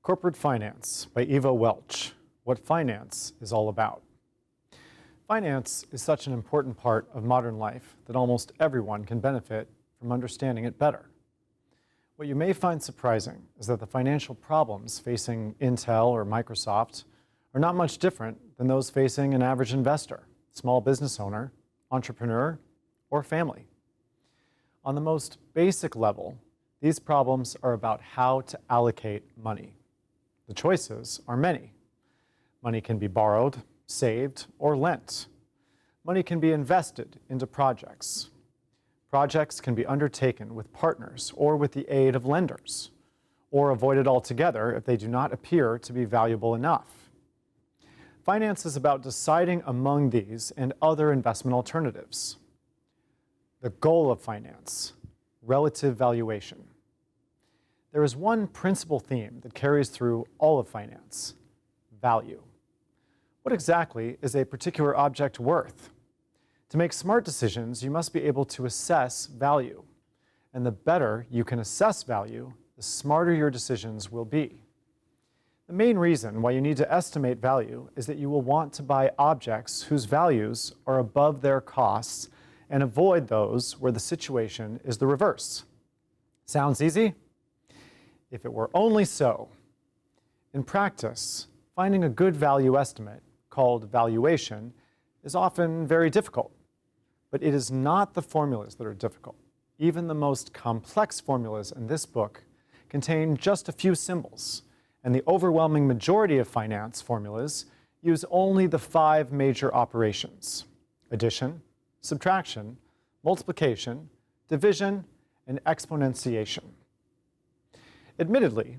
Corporate Finance by Welch. What finance is all about. Finance is such an important part of modern life that almost everyone can benefit from understanding it better. What you may find surprising is that the financial problems facing Intel or Microsoft are not much different than those facing an average investor, small business owner, entrepreneur, or family. On the most basic level, these problems are about how to allocate money. The choices are many. Money can be borrowed, saved, or lent. Money can be invested into projects. Projects can be undertaken with partners or with the aid of lenders, or avoided altogether if they do not appear to be valuable enough. Finance is about deciding among these and other investment alternatives. The goal of finance, relative valuation. There is one principal theme that carries through all of finance: value. What exactly is a particular object worth? To make smart decisions, you must be able to assess value. And the better you can assess value, the smarter your decisions will be. The main reason why you need to estimate value is that you will want to buy objects whose values are above their costs and avoid those where the situation is the reverse. Sounds easy? If it were only so. In practice, finding a good value estimate, called valuation, is often very difficult. But it is not the formulas that are difficult. Even the most complex formulas in this book contain just a few symbols, and the overwhelming majority of finance formulas use only the 5 major operations: addition, subtraction, multiplication, division, and exponentiation. Admittedly,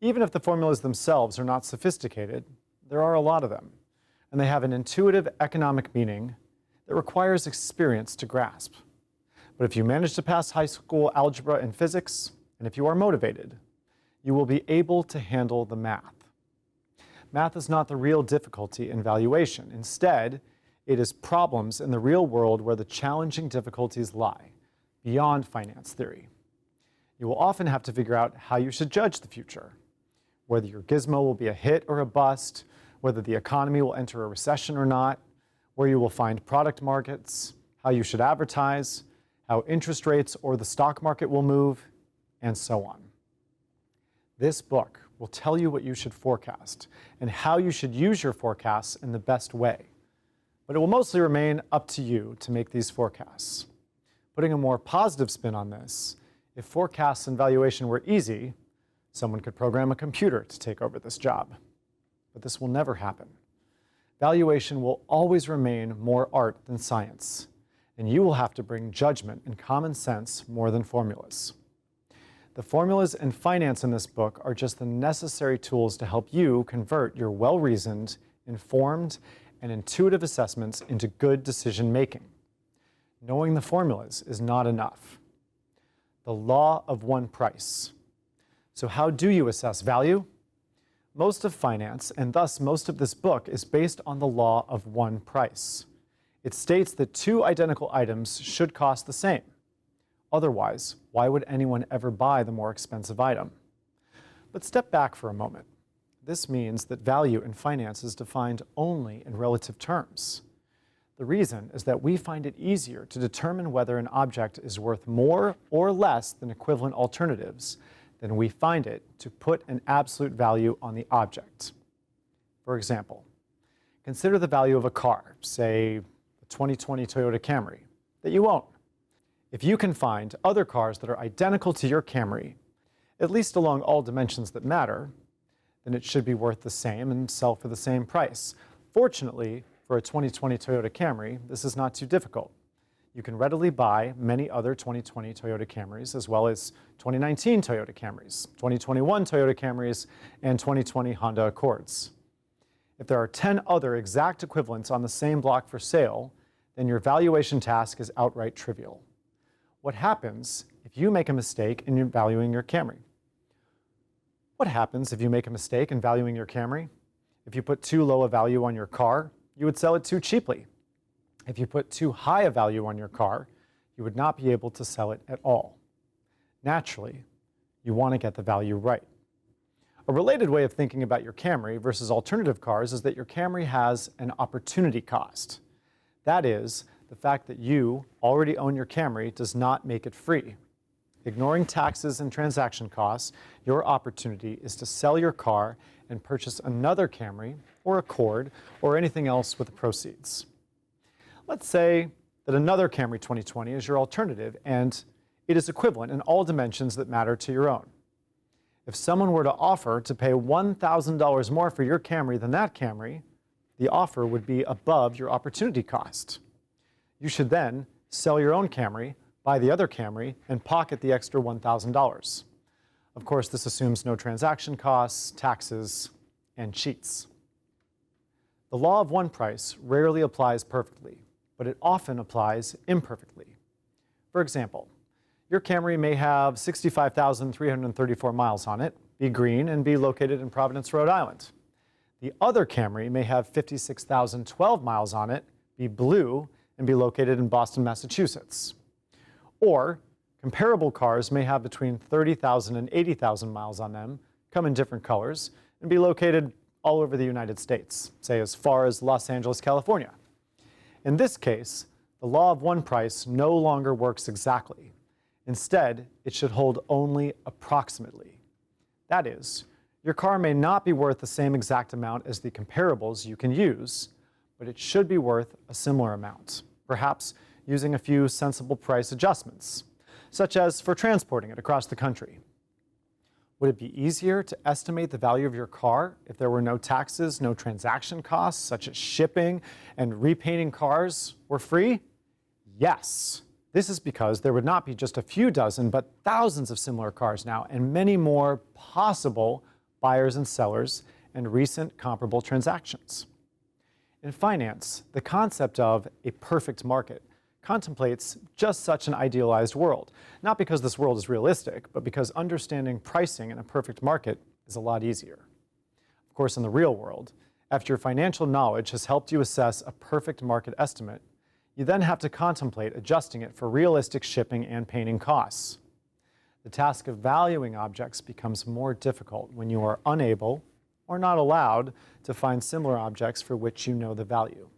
even if the formulas themselves are not sophisticated, there are a lot of them, and they have an intuitive economic meaning that requires experience to grasp. But if you manage to pass high school algebra and physics, and if you are motivated, you will be able to handle the math. Math is not the real difficulty in valuation. Instead, it is problems in the real world where the challenging difficulties lie, beyond finance theory. You will often have to figure out how you should judge the future, whether your gizmo will be a hit or a bust, whether the economy will enter a recession or not, where you will find product markets, how you should advertise, how interest rates or the stock market will move, and so on. This book will tell you what you should forecast and how you should use your forecasts in the best way. But it will mostly remain up to you to make these forecasts. Putting a more positive spin on this, if forecasts and valuation were easy, someone could program a computer to take over this job. But this will never happen. Valuation will always remain more art than science, and you will have to bring judgment and common sense more than formulas. The formulas and finance in this book are just the necessary tools to help you convert your well-reasoned, informed, and intuitive assessments into good decision-making. Knowing the formulas is not enough. The law of one price. So how do you assess value? Most of finance, and thus most of this book, is based on the law of one price. It states that 2 identical items should cost the same. Otherwise, why would anyone ever buy the more expensive item? But step back for a moment. This means that value in finance is defined only in relative terms. The reason is that we find it easier to determine whether an object is worth more or less than equivalent alternatives than we find it to put an absolute value on the object. For example, consider the value of a car, say a 2020 Toyota Camry, that you own. If you can find other cars that are identical to your Camry, at least along all dimensions that matter, then it should be worth the same and sell for the same price. Fortunately, for a 2020 Toyota Camry, this is not too difficult. You can readily buy many other 2020 Toyota Camrys, as well as 2019 Toyota Camrys, 2021 Toyota Camrys, and 2020 Honda Accords. If there are 10 other exact equivalents on the same block for sale, then your valuation task is outright trivial. What happens if you make a mistake in valuing your Camry? What happens if you make a mistake in valuing your Camry? If you put too low a value on your car, you would sell it too cheaply. If you put too high a value on your car, you would not be able to sell it at all. Naturally, you want to get the value right. A related way of thinking about your Camry versus alternative cars is that your Camry has an opportunity cost. That is, the fact that you already own your Camry does not make it free. Ignoring taxes and transaction costs, your opportunity is to sell your car and purchase another Camry or Accord or anything else with the proceeds. Let's say that another Camry 2020 is your alternative and it is equivalent in all dimensions that matter to your own. If someone were to offer to pay $1,000 more for your Camry than that Camry, the offer would be above your opportunity cost. You should then sell your own Camry, buy the other Camry, and pocket the extra $1,000. Of course, this assumes no transaction costs, taxes, and cheats. The law of one price rarely applies perfectly, but it often applies imperfectly. For example, your Camry may have 65,334 miles on it, be green, and be located in Providence, Rhode Island. The other Camry may have 56,012 miles on it, be blue, and be located in Boston, Massachusetts. Or, comparable cars may have between 30,000 and 80,000 miles on them, come in different colors, and be located all over the United States, say as far as Los Angeles, California. In this case, the law of one price no longer works exactly. Instead, it should hold only approximately. That is, your car may not be worth the same exact amount as the comparables you can use, but it should be worth a similar amount, perhaps using a few sensible price adjustments, such as for transporting it across the country. Would it be easier to estimate the value of your car if there were no taxes, no transaction costs, such as shipping and repainting cars were free? Yes. This is because there would not be just a few dozen, but thousands of similar cars now, and many more possible buyers and sellers and recent comparable transactions. In finance, the concept of a perfect market contemplates just such an idealized world, not because this world is realistic, but because understanding pricing in a perfect market is a lot easier. Of course, in the real world, after your financial knowledge has helped you assess a perfect market estimate, you then have to contemplate adjusting it for realistic shipping and painting costs. The task of valuing objects becomes more difficult when you are unable or not allowed to find similar objects for which you know the value.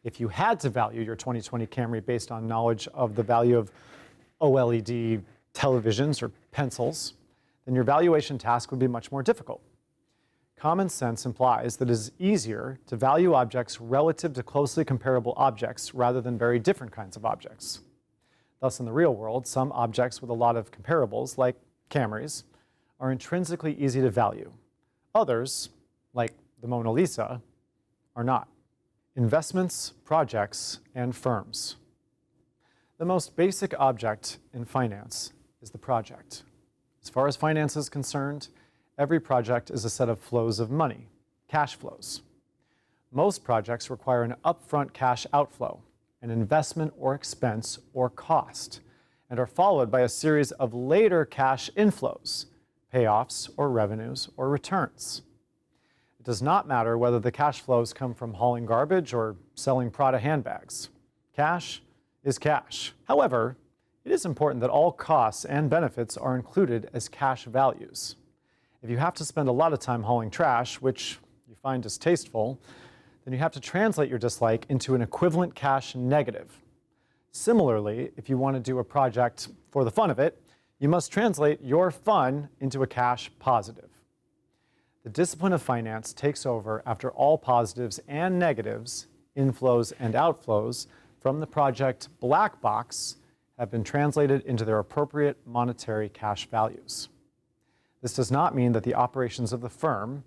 If you had to value your 2020 Camry based on knowledge of the value of OLED televisions or pencils, then your valuation task would be much more difficult. Common sense implies that it is easier to value objects relative to closely comparable objects rather than very different kinds of objects. Thus, in the real world, some objects with a lot of comparables, like Camrys, are intrinsically easy to value. Others, like the Mona Lisa, are not. Investments, projects, and firms. The most basic object in finance is the project. As far as finance is concerned, every project is a set of flows of money, cash flows. Most projects require an upfront cash outflow, an investment or expense or cost, and are followed by a series of later cash inflows, payoffs or revenues or returns. It does not matter whether the cash flows come from hauling garbage or selling Prada handbags. Cash is cash. However, it is important that all costs and benefits are included as cash values. If you have to spend a lot of time hauling trash, which you find distasteful, then you have to translate your dislike into an equivalent cash negative. Similarly, if you want to do a project for the fun of it, you must translate your fun into a cash positive. The discipline of finance takes over after all positives and negatives, inflows and outflows, from the project black box have been translated into their appropriate monetary cash values. This does not mean that the operations of the firm,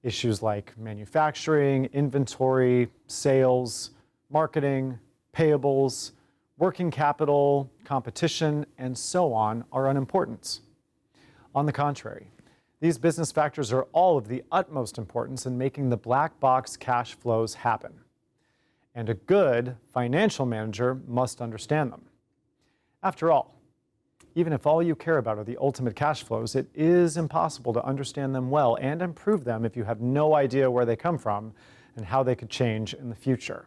issues like manufacturing, inventory, sales, marketing, payables, working capital, competition, and so on, are unimportant. On the contrary, these business factors are all of the utmost importance in making the black box cash flows happen. And a good financial manager must understand them. After all, even if all you care about are the ultimate cash flows, it is impossible to understand them well and improve them if you have no idea where they come from and how they could change in the future.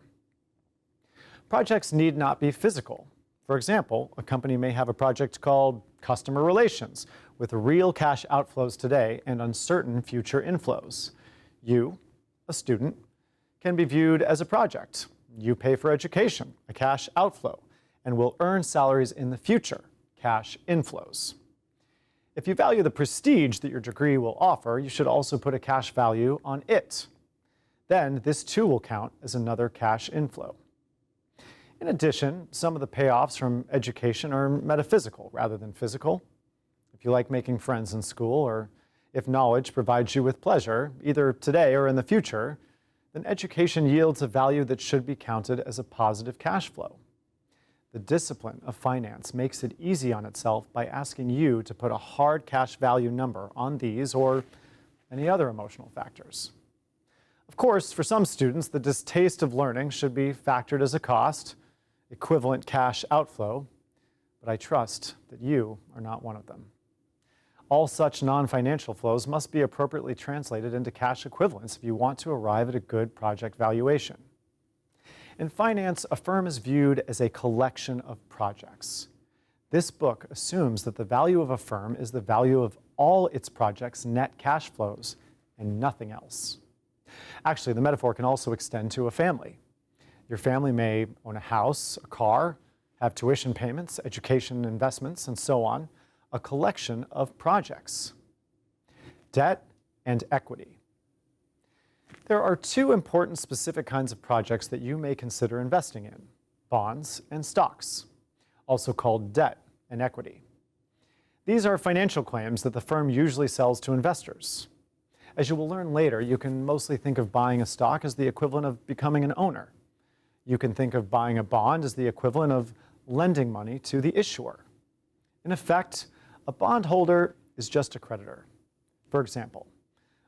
Projects need not be physical. For example, a company may have a project called customer relations, with real cash outflows today and uncertain future inflows. You, a student, can be viewed as a project. You pay for education, a cash outflow, and will earn salaries in the future, cash inflows. If you value the prestige that your degree will offer, you should also put a cash value on it. Then this too will count as another cash inflow. In addition, some of the payoffs from education are metaphysical rather than physical. If you like making friends in school, or if knowledge provides you with pleasure, either today or in the future, then education yields a value that should be counted as a positive cash flow. The discipline of finance makes it easy on itself by asking you to put a hard cash value number on these or any other emotional factors. Of course, for some students, the distaste of learning should be factored as a cost, equivalent cash outflow, but I trust that you are not one of them. All such non-financial flows must be appropriately translated into cash equivalents if you want to arrive at a good project valuation. In finance, a firm is viewed as a collection of projects. This book assumes that the value of a firm is the value of all its projects' net cash flows and nothing else. Actually, the metaphor can also extend to a family. Your family may own a house, a car, have tuition payments, education investments, and so on, a collection of projects. Debt and equity. There are two important specific kinds of projects that you may consider investing in: bonds and stocks, also called debt and equity. These are financial claims that the firm usually sells to investors. As you will learn later, you can mostly think of buying a stock as the equivalent of becoming an owner. You can think of buying a bond as the equivalent of lending money to the issuer. In effect, a bondholder is just a creditor. For example,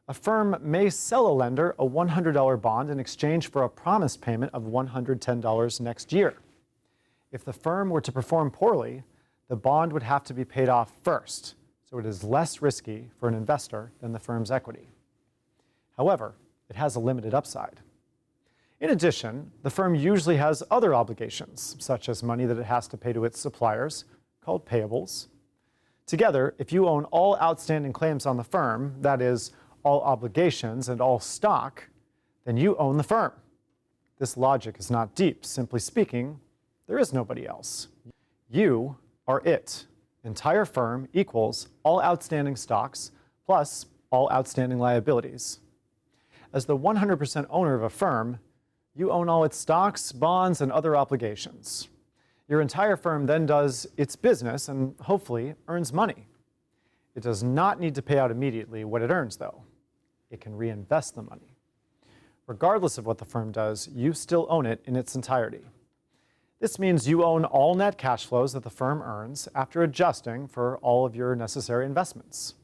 a firm may sell a lender a $100 bond in exchange for a promised payment of $110 next year. If the firm were to perform poorly, the bond would have to be paid off first, so it is less risky for an investor than the firm's equity. However, it has a limited upside. In addition, the firm usually has other obligations, such as money that it has to pay to its suppliers, called payables. Together, if you own all outstanding claims on the firm, that is, all obligations and all stock, then you own the firm. This logic is not deep. Simply speaking, there is nobody else. You are it. Entire firm equals all outstanding stocks plus all outstanding liabilities. As the 100% owner of a firm, you own all its stocks, bonds, and other obligations. Your entire firm then does its business and hopefully earns money. It does not need to pay out immediately what it earns, though. It can reinvest the money. Regardless of what the firm does, you still own it in its entirety. This means you own all net cash flows that the firm earns after adjusting for all of your necessary investments.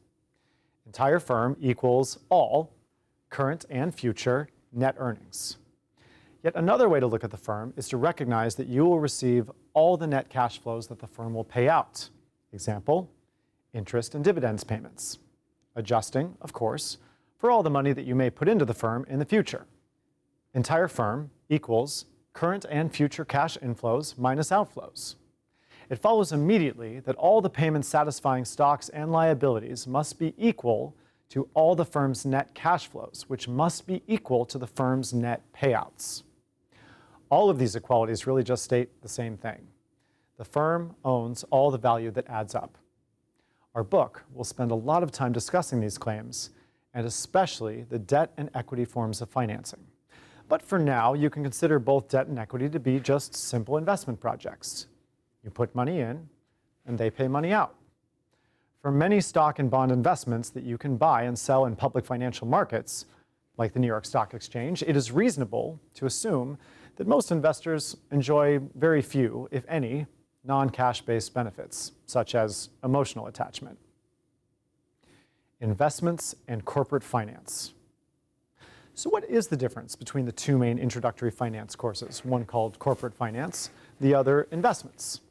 Entire firm equals all current and future net earnings. Yet another way to look at the firm is to recognize that you will receive all the net cash flows that the firm will pay out. Example, interest and dividends payments. Adjusting, of course, for all the money that you may put into the firm in the future. Entire firm equals current and future cash inflows minus outflows. It follows immediately that all the payments satisfying stocks and liabilities must be equal to all the firm's net cash flows, which must be equal to the firm's net payouts. All of these equalities really just state the same thing. The firm owns all the value that adds up. Our book will spend a lot of time discussing these claims, and especially the debt and equity forms of financing. But for now, you can consider both debt and equity to be just simple investment projects. You put money in, and they pay money out. For many stock and bond investments that you can buy and sell in public financial markets, like the New York Stock Exchange, it is reasonable to assume that most investors enjoy very few, if any, non-cash-based benefits, such as emotional attachment. Investments and corporate finance. So what is the difference between the two main introductory finance courses, one called corporate finance, the other investments?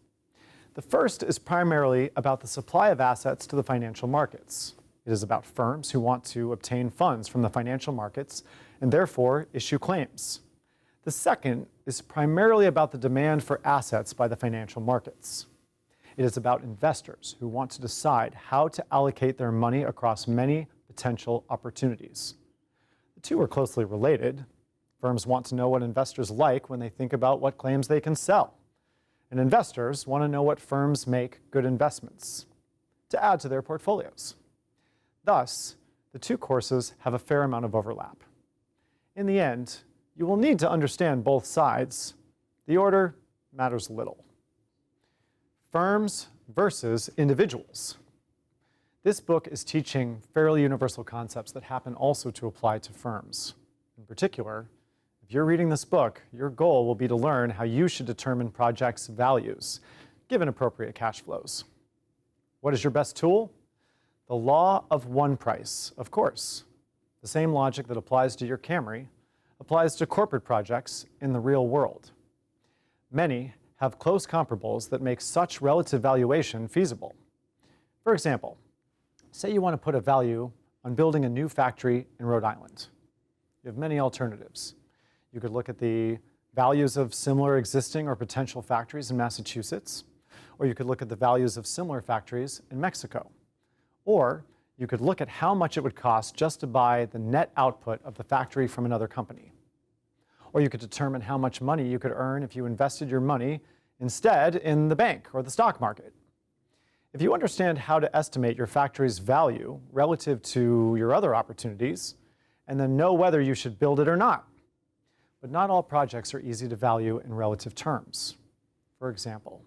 The first is primarily about the supply of assets to the financial markets. It is about firms who want to obtain funds from the financial markets and therefore issue claims. The second is primarily about the demand for assets by the financial markets. It is about investors who want to decide how to allocate their money across many potential opportunities. The two are closely related. Firms want to know what investors like when they think about what claims they can sell. And investors want to know what firms make good investments to add to their portfolios. Thus, the two courses have a fair amount of overlap. In the end, you will need to understand both sides. The order matters little. Firms versus individuals. This book is teaching fairly universal concepts that happen also to apply to firms. In particular, if you're reading this book, your goal will be to learn how you should determine projects' values, given appropriate cash flows. What is your best tool? The law of one price, of course. The same logic that applies to your Camry applies to corporate projects in the real world. Many have close comparables that make such relative valuation feasible. For example, say you want to put a value on building a new factory in Rhode Island. You have many alternatives. You could look at the values of similar existing or potential factories in Massachusetts, or you could look at the values of similar factories in Mexico. Or you could look at how much it would cost just to buy the net output of the factory from another company. Or you could determine how much money you could earn if you invested your money instead in the bank or the stock market. If you understand how to estimate your factory's value relative to your other opportunities, and then know whether you should build it or not. But not all projects are easy to value in relative terms. For example,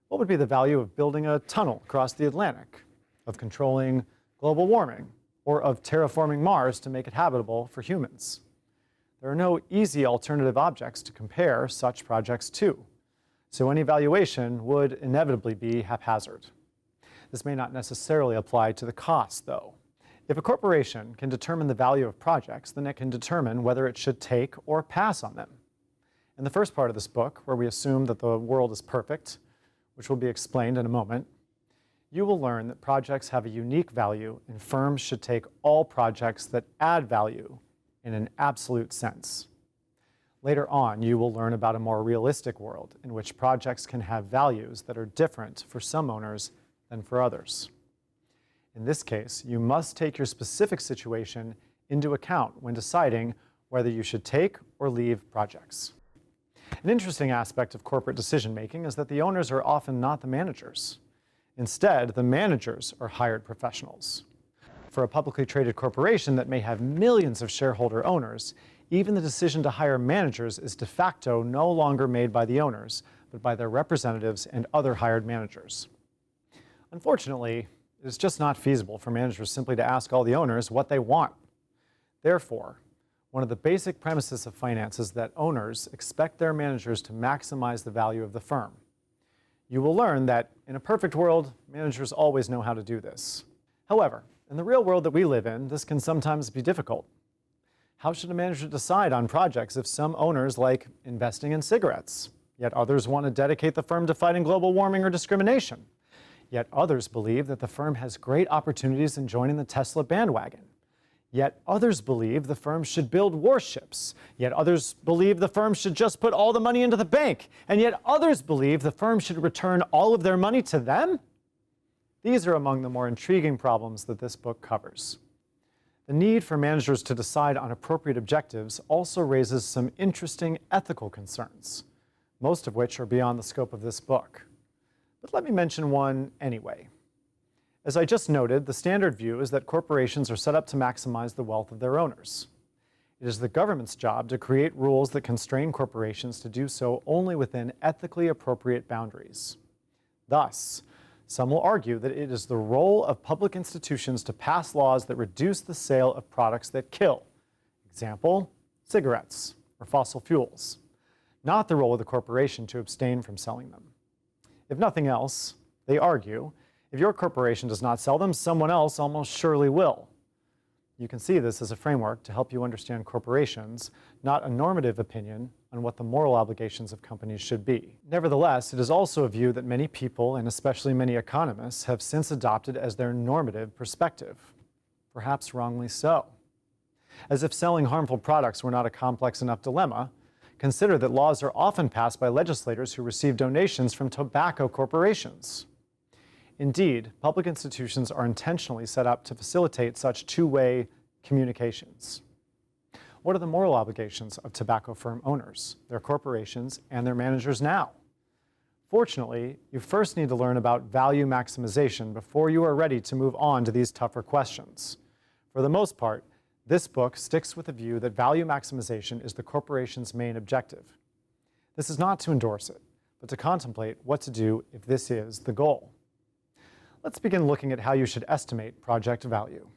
what would be the value of building a tunnel across the Atlantic, of controlling global warming, or of terraforming Mars to make it habitable for humans? There are no easy alternative objects to compare such projects to, so any valuation would inevitably be haphazard. This may not necessarily apply to the cost, though. If a corporation can determine the value of projects, then it can determine whether it should take or pass on them. In the first part of this book, where we assume that the world is perfect, which will be explained in a moment, you will learn that projects have a unique value and firms should take all projects that add value in an absolute sense. Later on, you will learn about a more realistic world in which projects can have values that are different for some owners than for others. In this case, you must take your specific situation into account when deciding whether you should take or leave projects. An interesting aspect of corporate decision-making is that the owners are often not the managers. Instead, the managers are hired professionals. For a publicly traded corporation that may have millions of shareholder owners, even the decision to hire managers is de facto no longer made by the owners, but by their representatives and other hired managers. Unfortunately, it is just not feasible for managers simply to ask all the owners what they want. Therefore, one of the basic premises of finance is that owners expect their managers to maximize the value of the firm. You will learn that in a perfect world, managers always know how to do this. However, in the real world that we live in, this can sometimes be difficult. How should a manager decide on projects if some owners like investing in cigarettes, yet others want to dedicate the firm to fighting global warming or discrimination? Yet others believe that the firm has great opportunities in joining the Tesla bandwagon. Yet others believe the firm should build warships. Yet others believe the firm should just put all the money into the bank. And yet others believe the firm should return all of their money to them. These are among the more intriguing problems that this book covers. The need for managers to decide on appropriate objectives also raises some interesting ethical concerns, most of which are beyond the scope of this book. But let me mention one anyway. As I just noted, the standard view is that corporations are set up to maximize the wealth of their owners. It is the government's job to create rules that constrain corporations to do so only within ethically appropriate boundaries. Thus, some will argue that it is the role of public institutions to pass laws that reduce the sale of products that kill. Example, cigarettes or fossil fuels. Not the role of the corporation to abstain from selling them. If nothing else, they argue, if your corporation does not sell them, someone else almost surely will. You can see this as a framework to help you understand corporations, not a normative opinion on what the moral obligations of companies should be. Nevertheless, it is also a view that many people, and especially many economists, have since adopted as their normative perspective. Perhaps wrongly so. As if selling harmful products were not a complex enough dilemma, Consider that laws are often passed by legislators who receive donations from tobacco corporations. Indeed, public institutions are intentionally set up to facilitate such two-way communications. What are the moral obligations of tobacco firm owners, their corporations, and their managers now? Fortunately, you first need to learn about value maximization before you are ready to move on to these tougher questions. For the most part, this book sticks with the view that value maximization is the corporation's main objective. This is not to endorse it, but to contemplate what to do if this is the goal. Let's begin looking at how you should estimate project value.